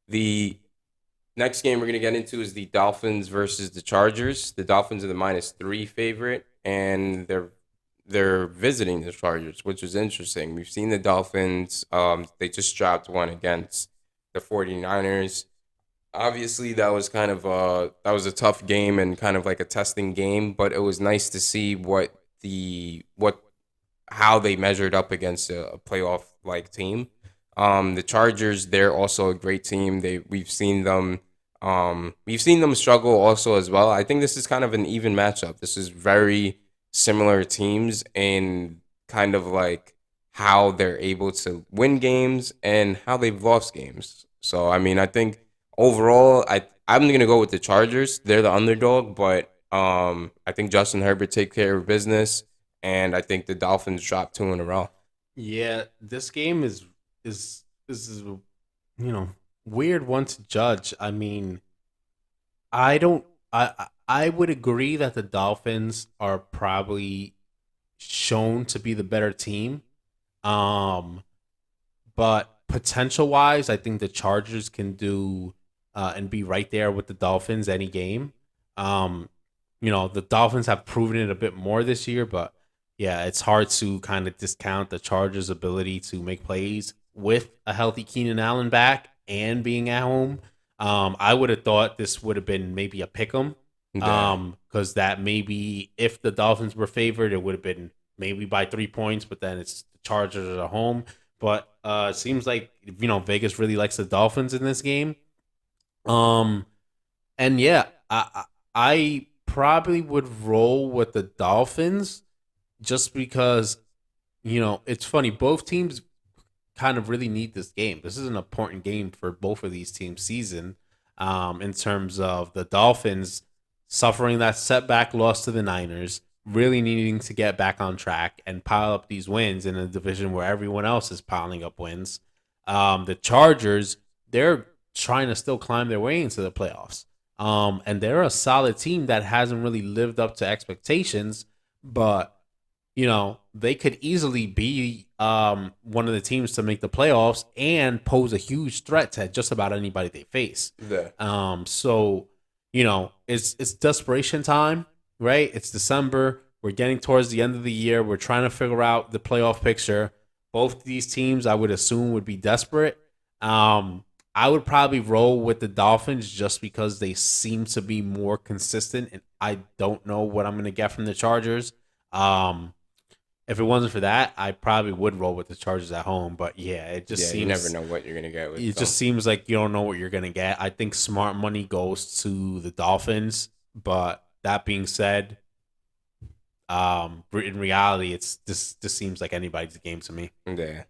The next game we're going to get into is the Dolphins versus the Chargers. The Dolphins are the -3 favorite, and they're visiting the Chargers, which is interesting. We've seen the Dolphins. They just dropped one against the 49ers. Obviously, that was a tough game and kind of like a testing game, but it was nice to see what how they measured up against a playoff like team. The Chargers, they're also a great team. We've seen them struggle also as well. I think this is kind of an even matchup. This is very similar teams in kind of like how they're able to win games and how they've lost games. So I mean, I think overall, I'm gonna go with the Chargers. They're the underdog, but I think Justin Herbert take care of business, and I think the Dolphins drop two in a row. Yeah, this game is weird one to judge. I mean, I don't I would agree that the Dolphins are probably shown to be the better team. Um but potential wise, I think the Chargers can do and be right there with the Dolphins any game. Um the Dolphins have proven it a bit more this year, but yeah, it's hard to kind of discount the Chargers' ability to make plays with a healthy Keenan Allen back and being at home. I would have thought this would have been maybe a pick 'em. Yeah, Because that maybe if the Dolphins were favored, it would have been maybe by 3 points, but then it's the Chargers at home. But it seems like Vegas really likes the Dolphins in this game. Um, and yeah, I probably would roll with the Dolphins just because it's funny. Both teams kind of really need this game. This is an important game for both of these teams' season. In terms of the Dolphins suffering that setback loss to the Niners, really needing to get back on track and pile up these wins in a division where everyone else is piling up wins. The Chargers, they're trying to still climb their way into the playoffs. And they're a solid team that hasn't really lived up to expectations, but they could easily be one of the teams to make the playoffs and pose a huge threat to just about anybody they face. yeah, So it's desperation time, right? It's December. We're getting towards the end of the year. We're trying to figure out the playoff picture. Both these teams, I would assume, would be desperate. I would probably roll with the Dolphins just because they seem to be more consistent, and I don't know what I'm going to get from the Chargers. Um, if it wasn't for that, I probably would roll with the Chargers at home. But yeah, yeah. You never know what you're gonna get with it them. just seems like you don't know what you're gonna get. I think smart money goes to the Dolphins, but that being said, in reality, it's this seems like anybody's game to me. Yeah.